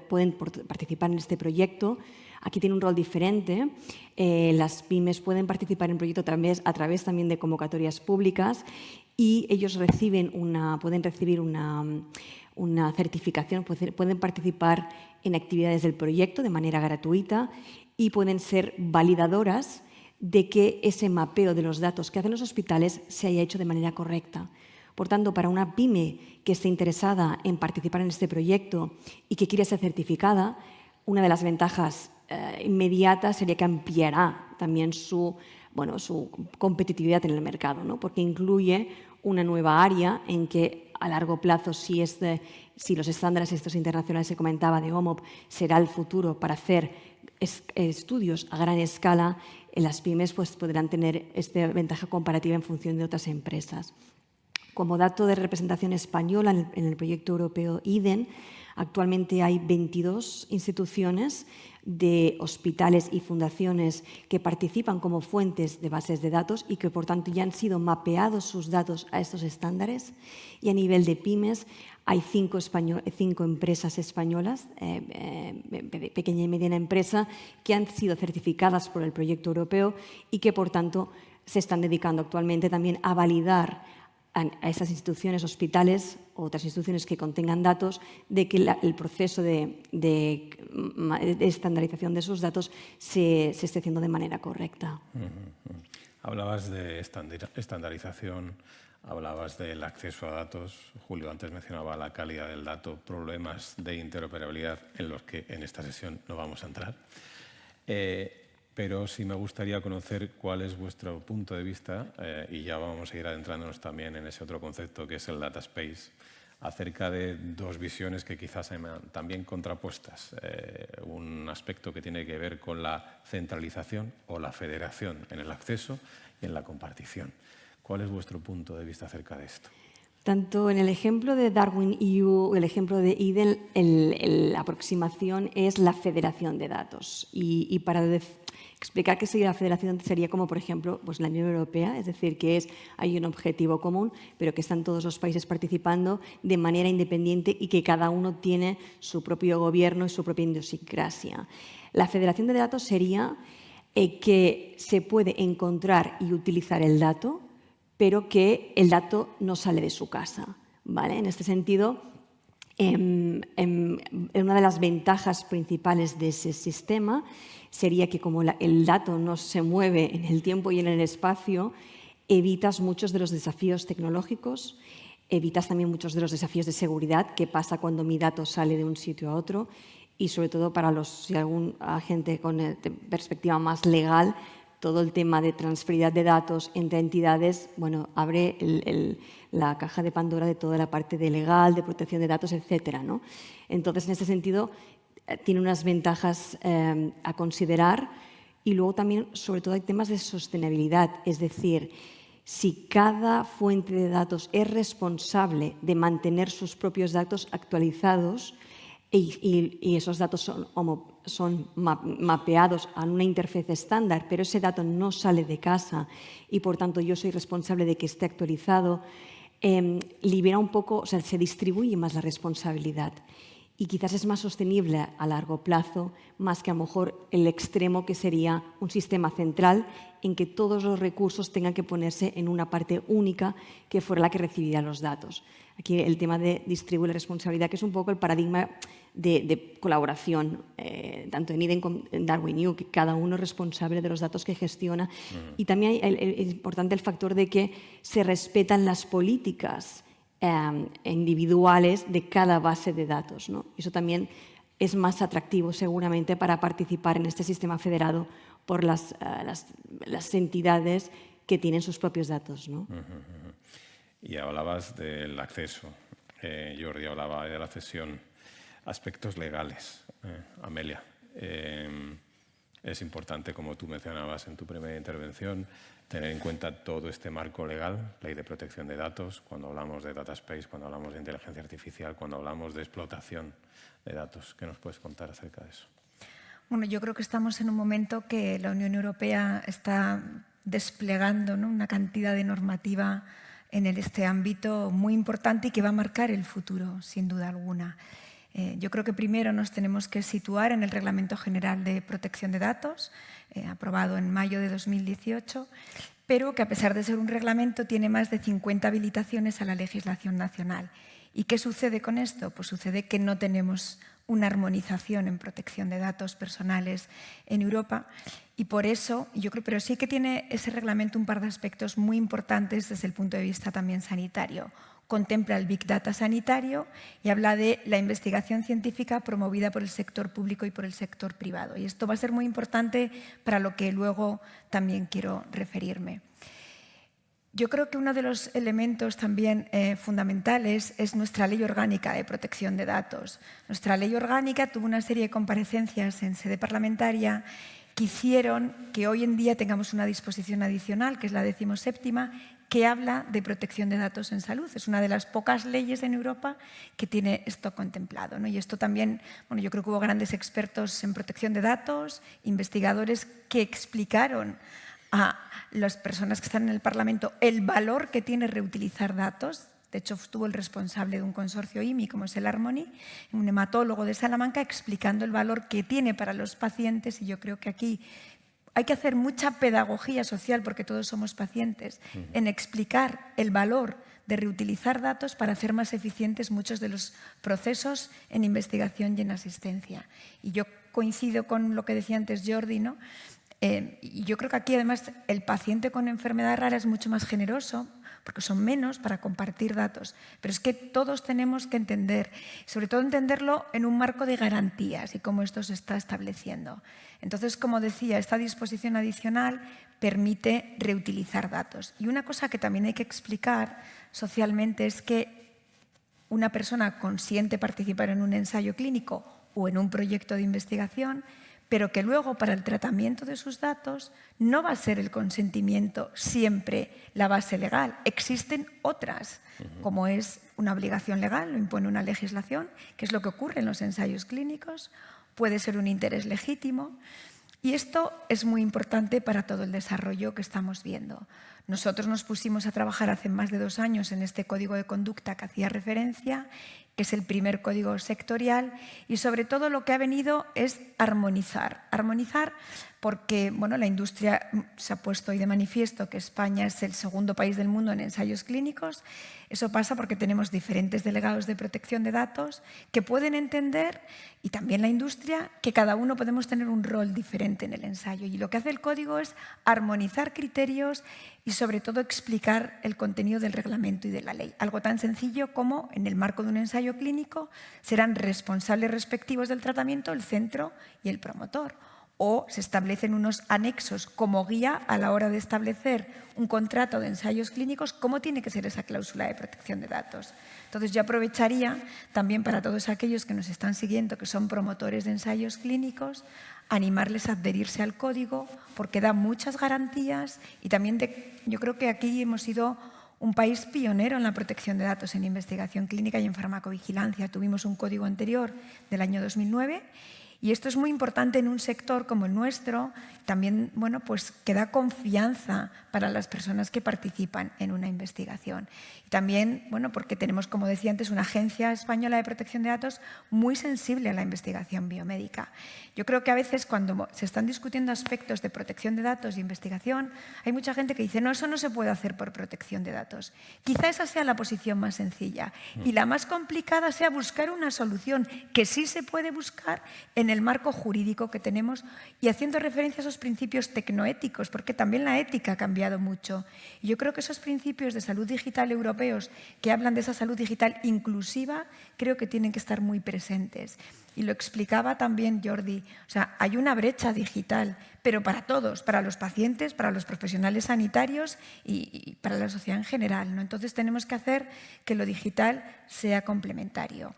pueden participar en este proyecto. Aquí tiene un rol diferente. Las pymes pueden participar en el proyecto a través también de convocatorias públicas y ellos pueden recibir una certificación, pueden participar en actividades del proyecto de manera gratuita y pueden ser validadoras de que ese mapeo de los datos que hacen los hospitales se haya hecho de manera correcta. Por tanto, para una pyme que esté interesada en participar en este proyecto y que quiera ser certificada, una de las ventajas inmediatas sería que ampliará también su competitividad en el mercado, ¿no? Porque incluye una nueva área en que a largo plazo, si los estándares estos internacionales que comentaba de OMOP será el futuro para hacer estudios a gran escala, las pymes podrán tener esta ventaja comparativa en función de otras empresas. Como dato de representación española en el proyecto europeo Eden, actualmente hay 22 instituciones de hospitales y fundaciones que participan como fuentes de bases de datos y que, por tanto, ya han sido mapeados sus datos a estos estándares. Y a nivel de pymes hay 5 empresas españolas, pequeña y mediana empresa, que han sido certificadas por el proyecto europeo y que, por tanto, se están dedicando actualmente también a validar a esas instituciones, hospitales o otras instituciones que contengan datos, de que el proceso de estandarización de sus datos se esté haciendo de manera correcta. Hablabas de estandarización, hablabas del acceso a datos. Julio antes mencionaba la calidad del dato, problemas de interoperabilidad en los que en esta sesión no vamos a entrar. Pero sí me gustaría conocer cuál es vuestro punto de vista, y ya vamos a ir adentrándonos también en ese otro concepto que es el data space, acerca de dos visiones que quizás sean también contrapuestas. Un aspecto que tiene que ver con la centralización o la federación en el acceso y en la compartición. ¿Cuál es vuestro punto de vista acerca de esto? Tanto en el ejemplo de DarwinEU, el ejemplo de Eden, la aproximación es la federación de datos. Y para explicar qué sería la federación sería como, por ejemplo, la Unión Europea, es decir, que hay un objetivo común, pero que están todos los países participando de manera independiente y que cada uno tiene su propio gobierno y su propia idiosincrasia. La federación de datos sería que se puede encontrar y utilizar el dato, pero que el dato no sale de su casa, ¿vale? En este sentido, una de las ventajas principales de ese sistema sería que como el dato no se mueve en el tiempo y en el espacio, evitas muchos de los desafíos tecnológicos, evitas también muchos de los desafíos de seguridad, qué pasa cuando mi dato sale de un sitio a otro, y sobre todo para si algún agente con perspectiva más legal, todo el tema de transferidad de datos entre entidades, abre la caja de Pandora de toda la parte de legal, de protección de datos, etcétera, ¿no? Entonces, en este sentido, tiene unas ventajas a considerar Y luego también, sobre todo, hay temas de sostenibilidad, es decir, si cada fuente de datos es responsable de mantener sus propios datos actualizados y esos datos son mapeados a una interfaz estándar, pero ese dato no sale de casa y, por tanto, yo soy responsable de que esté actualizado, libera un poco, o sea, se distribuye más la responsabilidad. Y quizás es más sostenible a largo plazo, más que a lo mejor el extremo que sería un sistema central en que todos los recursos tengan que ponerse en una parte única que fuera la que recibiría los datos. Aquí el tema de distribuir la responsabilidad, que es un poco el paradigma de colaboración, tanto en IDEN como en DarwinU, que cada uno es responsable de los datos que gestiona. Y también es importante el factor de que se respetan las políticas individuales de cada base de datos, ¿no? Eso también es más atractivo seguramente para participar en este sistema federado por las entidades que tienen sus propios datos, ¿no? Y hablabas del acceso. Jordi hablaba de la cesión. Aspectos legales, Amelia. Es importante, como tú mencionabas en tu primera intervención, tener en cuenta todo este marco legal, ley de protección de datos, cuando hablamos de data space, cuando hablamos de inteligencia artificial, cuando hablamos de explotación de datos. ¿Qué nos puedes contar acerca de eso? Bueno, yo creo que estamos en un momento que la Unión Europea está desplegando, ¿no?, una cantidad de normativa en este ámbito muy importante y que va a marcar el futuro, sin duda alguna. Yo creo que primero nos tenemos que situar en el Reglamento General de Protección de Datos, aprobado en mayo de 2018, pero que a pesar de ser un reglamento tiene más de 50 habilitaciones a la legislación nacional. ¿Y qué sucede con esto? Pues sucede que no tenemos una armonización en protección de datos personales en Europa y por eso, yo creo, pero sí que tiene ese reglamento un par de aspectos muy importantes desde el punto de vista también sanitario. Contempla el Big Data sanitario y habla de la investigación científica promovida por el sector público y por el sector privado. Y esto va a ser muy importante para lo que luego también quiero referirme. Yo creo que uno de los elementos también fundamentales es nuestra Ley Orgánica de Protección de Datos. Nuestra Ley Orgánica tuvo una serie de comparecencias en sede parlamentaria que hicieron que hoy en día tengamos una disposición adicional, que es la 17ª, que habla de protección de datos en salud. Es una de las pocas leyes en Europa que tiene esto contemplado, ¿no? Y esto también, bueno, yo creo que hubo grandes expertos en protección de datos, investigadores que explicaron a las personas que están en el Parlamento el valor que tiene reutilizar datos. De hecho, estuvo el responsable de un consorcio IMI, como es el Harmony, un hematólogo de Salamanca, explicando el valor que tiene para los pacientes, y yo creo que aquí hay que hacer mucha pedagogía social, porque todos somos pacientes, en explicar el valor de reutilizar datos para hacer más eficientes muchos de los procesos en investigación y en asistencia. Y yo coincido con lo que decía antes Jordi, ¿no? Y yo creo que aquí además el paciente con enfermedad rara es mucho más generoso, porque son menos para compartir datos. Pero es que todos tenemos que entender, sobre todo entenderlo en un marco de garantías y cómo esto se está estableciendo. Entonces, como decía, esta disposición adicional permite reutilizar datos. Y una cosa que también hay que explicar socialmente es que una persona consiente participar en un ensayo clínico o en un proyecto de investigación, pero que luego para el tratamiento de sus datos no va a ser el consentimiento siempre la base legal. Existen otras, como es una obligación legal, lo impone una legislación, que es lo que ocurre en los ensayos clínicos, puede ser un interés legítimo, y esto es muy importante para todo el desarrollo que estamos viendo. Nosotros nos pusimos a trabajar hace más de 2 años en este código de conducta que hacía referencia, que es el primer código sectorial, y sobre todo lo que ha venido es armonizar. Armonizar porque bueno, la industria se ha puesto hoy de manifiesto que España es el segundo país del mundo en ensayos clínicos. Eso pasa porque tenemos diferentes delegados de protección de datos que pueden entender, y también la industria, que cada uno podemos tener un rol diferente en el ensayo. Y lo que hace el código es armonizar criterios y sobre todo explicar el contenido del reglamento y de la ley. Algo tan sencillo como, en el marco de un ensayo clínico, serán responsables respectivos del tratamiento el centro y el promotor. o se establecen unos anexos como guía a la hora de establecer un contrato de ensayos clínicos, cómo tiene que ser esa cláusula de protección de datos. Entonces, yo aprovecharía también para todos aquellos que nos están siguiendo, que son promotores de ensayos clínicos, animarles a adherirse al código porque da muchas garantías y también yo creo que aquí hemos sido un país pionero en la protección de datos en investigación clínica y en farmacovigilancia. Tuvimos un código anterior del año 2009 y esto es muy importante en un sector como el nuestro, también pues, que da confianza para las personas que participan en una investigación. Y también porque tenemos, como decía antes, una Agencia Española de Protección de Datos muy sensible a la investigación biomédica. Yo creo que a veces cuando se están discutiendo aspectos de protección de datos y investigación, hay mucha gente que dice, no, eso no se puede hacer por protección de datos. Quizá esa sea la posición más sencilla y la más complicada sea buscar una solución que sí se puede buscar en el marco jurídico que tenemos y haciendo referencia a esos principios tecnoéticos, porque también la ética ha cambiado mucho. Y yo creo que esos principios de salud digital europeos que hablan de esa salud digital inclusiva, creo que tienen que estar muy presentes. Y lo explicaba también Jordi, o sea, hay una brecha digital, pero para todos, para los pacientes, para los profesionales sanitarios y para la sociedad en general, ¿no? Entonces tenemos que hacer que lo digital sea complementario.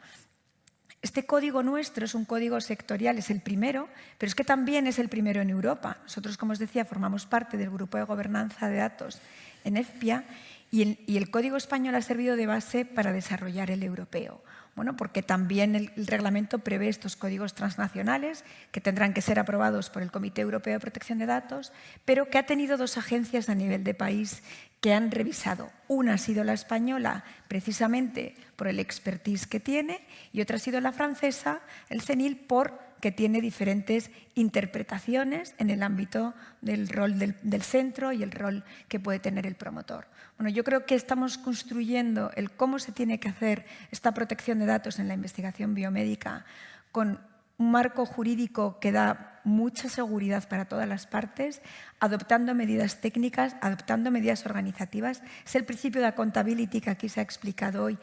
Este código nuestro es un código sectorial, es el primero, pero es que también es el primero en Europa. Nosotros, como os decía, formamos parte del Grupo de Gobernanza de Datos en EFPIA y el código español ha servido de base para desarrollar el europeo. Bueno, porque también el reglamento prevé estos códigos transnacionales que tendrán que ser aprobados por el Comité Europeo de Protección de Datos, pero que ha tenido dos agencias a nivel de país que han revisado. Una ha sido la española, precisamente por el expertise que tiene, y otra ha sido la francesa, el CENIL, porque tiene diferentes interpretaciones en el ámbito del rol del centro y el rol que puede tener el promotor. Bueno, yo creo que estamos construyendo el cómo se tiene que hacer esta protección de datos en la investigación biomédica con un marco jurídico que da mucha seguridad para todas las partes, adoptando medidas técnicas, adoptando medidas organizativas. Es el principio de accountability que aquí se ha explicado hoy.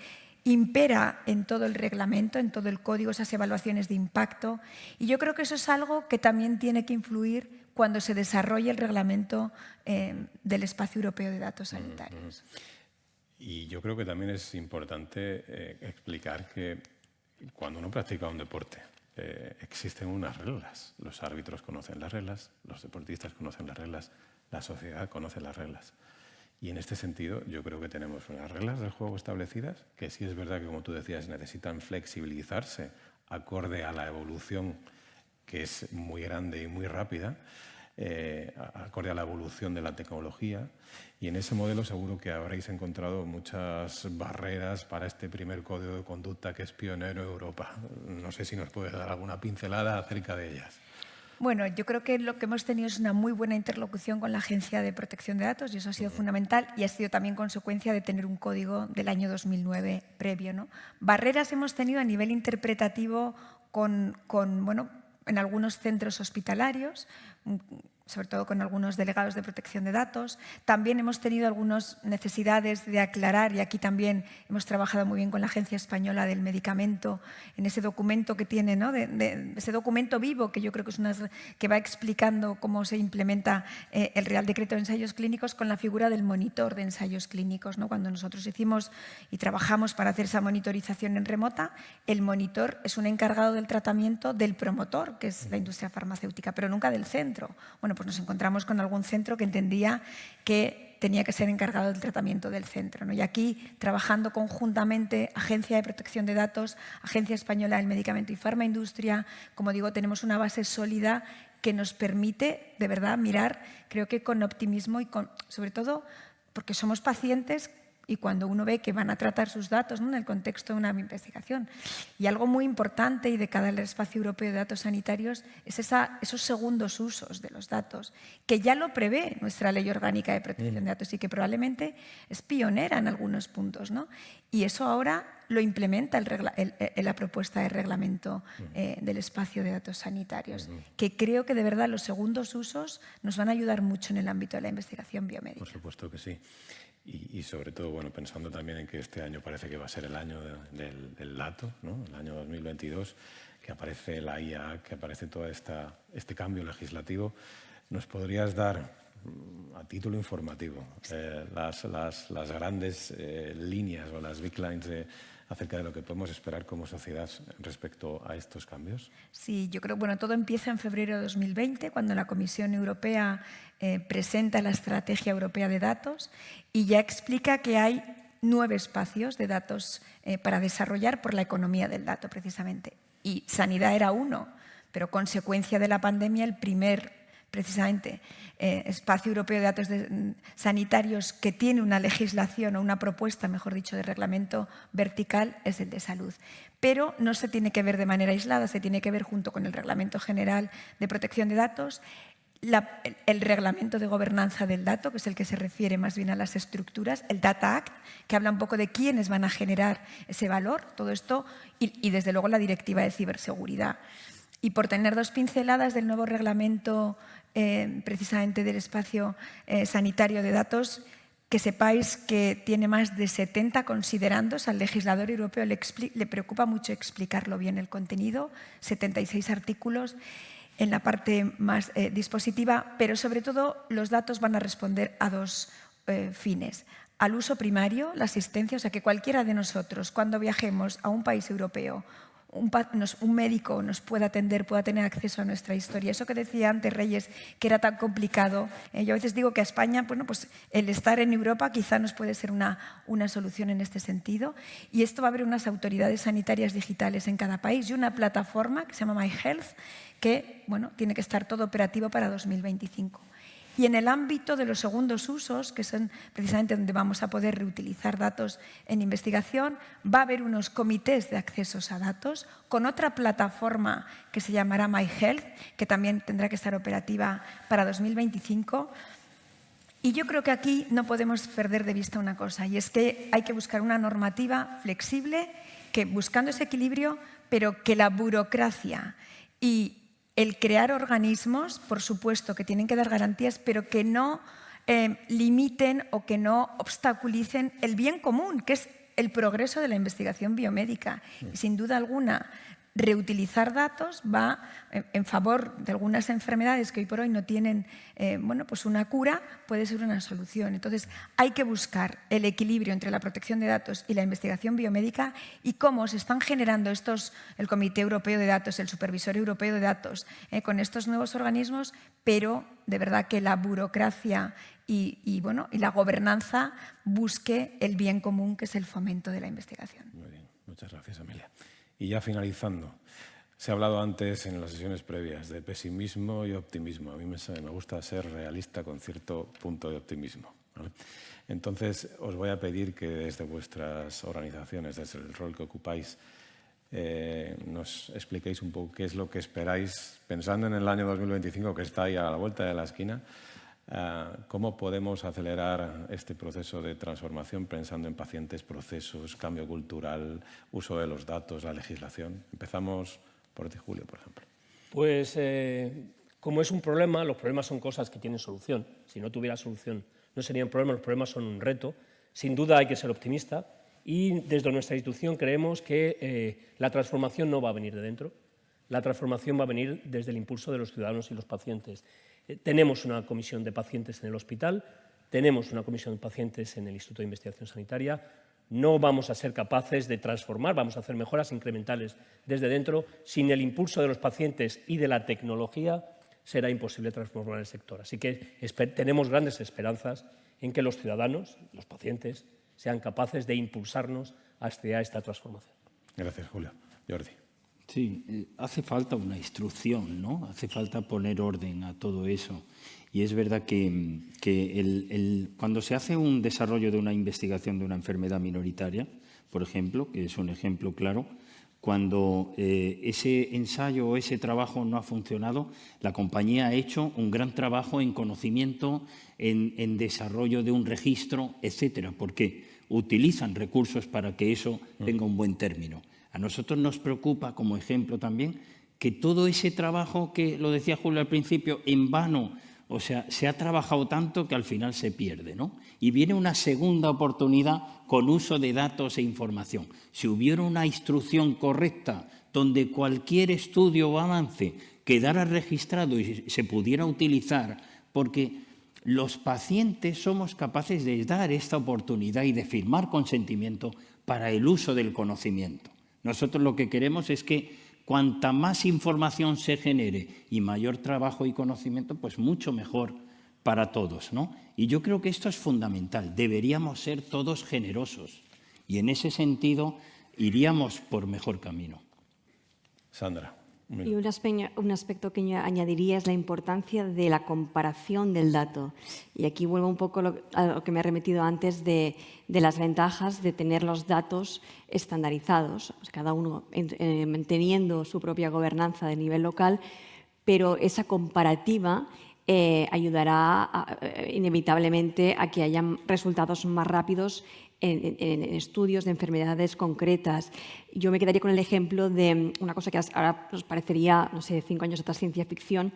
Impera en todo el reglamento, en todo el código, esas evaluaciones de impacto. Y yo creo que eso es algo que también tiene que influir cuando se desarrolle el reglamento del Espacio Europeo de Datos Sanitarios. Y yo creo que también es importante explicar que cuando uno practica un deporte, existen unas reglas. Los árbitros conocen las reglas, los deportistas conocen las reglas, la sociedad conoce las reglas. Y en este sentido, yo creo que tenemos unas reglas del juego establecidas, que sí es verdad que, como tú decías, necesitan flexibilizarse acorde a la evolución, que es muy grande y muy rápida, acorde a la evolución de la tecnología. Y en ese modelo seguro que habréis encontrado muchas barreras para este primer código de conducta que es pionero en Europa. No sé si nos puedes dar alguna pincelada acerca de ellas. Bueno, yo creo que lo que hemos tenido es una muy buena interlocución con la Agencia de Protección de Datos y eso ha sido fundamental y ha sido también consecuencia de tener un código del año 2009 previo, ¿no? Barreras hemos tenido a nivel interpretativo en algunos centros hospitalarios, sobre todo con algunos delegados de protección de datos. También hemos tenido algunas necesidades de aclarar, y aquí también hemos trabajado muy bien con la Agencia Española del Medicamento, en ese documento que tiene, ¿no? Ese documento vivo, que yo creo que es que va explicando cómo se implementa el Real Decreto de Ensayos Clínicos con la figura del monitor de ensayos clínicos, ¿no? Cuando nosotros hicimos y trabajamos para hacer esa monitorización en remota, el monitor es un encargado del tratamiento del promotor, que es la industria farmacéutica, pero nunca del centro. Bueno, pues nos encontramos con algún centro que entendía que tenía que ser encargado del tratamiento del centro, ¿no? Y aquí, trabajando conjuntamente, Agencia de Protección de Datos, Agencia Española del Medicamento y Farmaindustria, como digo, tenemos una base sólida que nos permite, de verdad, mirar, creo que con optimismo y sobre todo porque somos pacientes y cuando uno ve que van a tratar sus datos, ¿no? En el contexto de una investigación. Y algo muy importante y de cara al espacio europeo de datos sanitarios es esos segundos usos de los datos, que ya lo prevé nuestra Ley Orgánica de Protección de Datos y que probablemente es pionera en algunos puntos, ¿no? Y eso ahora lo implementa la propuesta de reglamento del espacio de datos sanitarios, que creo que de verdad los segundos usos nos van a ayudar mucho en el ámbito de la investigación biomédica. Por supuesto que sí. Y sobre todo, bueno, pensando también en que este año parece que va a ser el año del dato, ¿no? El año 2022, que que aparece la IA, que aparece todo este cambio legislativo. ¿Nos podrías dar, a título informativo, las grandes líneas o las big lines acerca de lo que podemos esperar como sociedad respecto a estos cambios? Sí, yo creo, bueno, todo empieza en febrero de 2020, cuando la Comisión Europea presenta la Estrategia Europea de Datos y ya explica que hay 9 espacios de datos para desarrollar por la economía del dato, precisamente. Y sanidad era uno, pero consecuencia de la pandemia, el primer, precisamente, espacio europeo de datos sanitarios que tiene una legislación o una propuesta, mejor dicho, de reglamento vertical es el de salud. Pero no se tiene que ver de manera aislada, se tiene que ver junto con el Reglamento General de Protección de Datos, el reglamento de gobernanza del dato, que es el que se refiere más bien a las estructuras, el Data Act, que habla un poco de quiénes van a generar ese valor, todo esto, y desde luego la Directiva de Ciberseguridad. Y por tener 2 pinceladas del nuevo reglamento precisamente del espacio sanitario de datos, que sepáis que tiene más de 70 considerandos. Al legislador europeo le preocupa mucho explicarlo bien el contenido, 76 artículos en la parte más dispositiva, pero sobre todo los datos van a responder a 2 fines. Al uso primario, la asistencia, o sea que cualquiera de nosotros, cuando viajemos a un país europeo, un médico nos pueda atender, pueda tener acceso a nuestra historia. Eso que decía antes Reyes, que era tan complicado. Yo a veces digo que a España, bueno, pues el estar en Europa quizá nos puede ser una solución en este sentido. Y esto va a haber unas autoridades sanitarias digitales en cada país y una plataforma que se llama My Health, que bueno, tiene que estar todo operativo para 2025. Y en el ámbito de los segundos usos, que son precisamente donde vamos a poder reutilizar datos en investigación, va a haber unos comités de accesos a datos con otra plataforma que se llamará My Health, que también tendrá que estar operativa para 2025. Y yo creo que aquí no podemos perder de vista una cosa, y es que hay que buscar una normativa flexible, que buscando ese equilibrio, pero que la burocracia y el crear organismos, por supuesto, que tienen que dar garantías, pero que no limiten o que no obstaculicen el bien común, que es el progreso de la investigación biomédica. Y sin duda alguna, reutilizar datos va en favor de algunas enfermedades que hoy por hoy no tienen bueno, pues una cura, puede ser una solución. Entonces, hay que buscar el equilibrio entre la protección de datos y la investigación biomédica y cómo se están generando el Comité Europeo de Datos, el Supervisor Europeo de Datos, con estos nuevos organismos, pero de verdad que la burocracia y la gobernanza busque el bien común, que es el fomento de la investigación. Muy bien, muchas gracias, Amelia. Y ya finalizando, se ha hablado antes en las sesiones previas de pesimismo y optimismo. A mí me gusta ser realista con cierto punto de optimismo, ¿vale? Entonces, os voy a pedir que desde vuestras organizaciones, desde el rol que ocupáis, nos expliquéis un poco qué es lo que esperáis, pensando en el año 2025, que está ahí a la vuelta de la esquina. ¿Cómo podemos acelerar este proceso de transformación pensando en pacientes, procesos, cambio cultural, uso de los datos, la legislación? Empezamos por ti, Julio, por ejemplo. Pues como es un problema, los problemas son cosas que tienen solución. Si no tuviera solución no serían problemas, los problemas son un reto. Sin duda hay que ser optimista y desde nuestra institución creemos que la transformación no va a venir de dentro, la transformación va a venir desde el impulso de los ciudadanos y los pacientes. Tenemos una comisión de pacientes en el hospital, tenemos una comisión de pacientes en el Instituto de Investigación Sanitaria. No vamos a ser capaces de transformar, vamos a hacer mejoras incrementales desde dentro. Sin el impulso de los pacientes y de la tecnología será imposible transformar el sector. Así que tenemos grandes esperanzas en que los ciudadanos, los pacientes, sean capaces de impulsarnos hacia esta transformación. Gracias, Julio. Jordi. Sí, hace falta una instrucción, ¿no? Hace falta poner orden a todo eso. Y es verdad que cuando se hace un desarrollo de una investigación de una enfermedad minoritaria, por ejemplo, que es un ejemplo claro, cuando ese ensayo o ese trabajo no ha funcionado, la compañía ha hecho un gran trabajo en conocimiento, en desarrollo de un registro, etcétera, porque utilizan recursos para que eso tenga un buen término. A nosotros nos preocupa, como ejemplo también, que todo ese trabajo que, lo decía Julio al principio, en vano, o sea, se ha trabajado tanto que al final se pierde, ¿no? Y viene una segunda oportunidad con uso de datos e información. Si hubiera una instrucción correcta donde cualquier estudio o avance quedara registrado y se pudiera utilizar, porque los pacientes somos capaces de dar esta oportunidad y de firmar consentimiento para el uso del conocimiento. Nosotros lo que queremos es que cuanta más información se genere y mayor trabajo y conocimiento, pues mucho mejor para todos, ¿no? Y yo creo que esto es fundamental. Deberíamos ser todos generosos y en ese sentido iríamos por mejor camino. Sandra. Y un aspecto que yo añadiría es la importancia de la comparación del dato. Y aquí vuelvo un poco a lo que me he remitido antes de las ventajas de tener los datos estandarizados, cada uno manteniendo su propia gobernanza de nivel local, pero esa comparativa ayudará inevitablemente a que haya resultados más rápidos en estudios de enfermedades concretas. Yo me quedaría con el ejemplo de una cosa que ahora nos parecería, no sé, 5 años atrás ciencia ficción,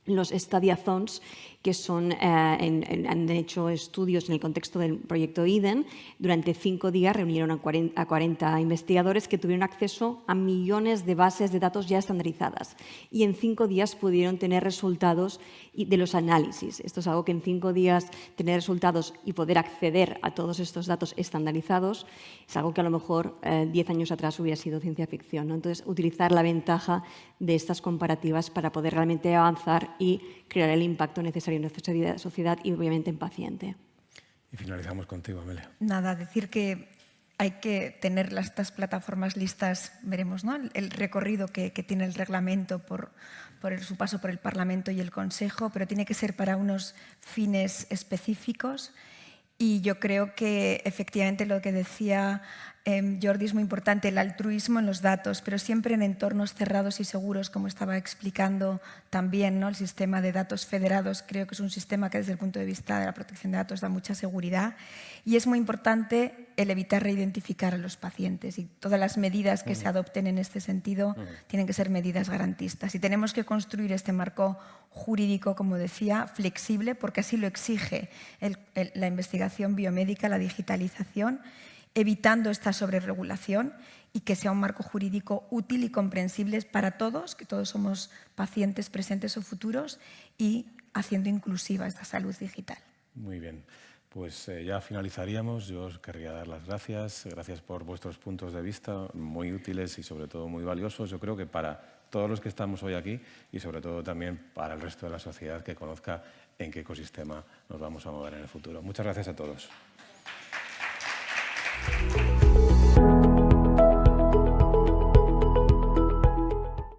los study-a-thons, que han hecho estudios en el contexto del proyecto Eden. Durante 5 días reunieron a 40 investigadores que tuvieron acceso a millones de bases de datos ya estandarizadas. Y en 5 días pudieron tener resultados de los análisis. Esto es algo que en 5 días tener resultados y poder acceder a todos estos datos estandarizados es algo que a lo mejor 10 años atrás hubiera sido ciencia ficción, ¿no? Entonces, utilizar la ventaja de estas comparativas para poder realmente avanzar y crear el impacto necesario en nuestra sociedad y obviamente en paciente. Y finalizamos contigo, Amelia. Nada, decir que hay que tener estas plataformas listas, veremos, ¿no? El recorrido que tiene el reglamento por su paso por el Parlamento y el Consejo, pero tiene que ser para unos fines específicos. Y yo creo que efectivamente lo que decía Jordi es muy importante, el altruismo en los datos, pero siempre en entornos cerrados y seguros, como estaba explicando también, ¿no? El sistema de datos federados creo que es un sistema que desde el punto de vista de la protección de datos da mucha seguridad y es muy importante el evitar reidentificar a los pacientes y todas las medidas que se adopten en este sentido tienen que ser medidas garantistas y tenemos que construir este marco jurídico, como decía, flexible porque así lo exige la investigación biomédica, la digitalización, evitando esta sobreregulación y que sea un marco jurídico útil y comprensible para todos, que todos somos pacientes presentes o futuros, y haciendo inclusiva esta salud digital. Muy bien. Pues ya finalizaríamos. Yo os querría dar las gracias. Gracias por vuestros puntos de vista, muy útiles y sobre todo muy valiosos. Yo creo que para todos los que estamos hoy aquí y sobre todo también para el resto de la sociedad que conozca en qué ecosistema nos vamos a mover en el futuro. Muchas gracias a todos.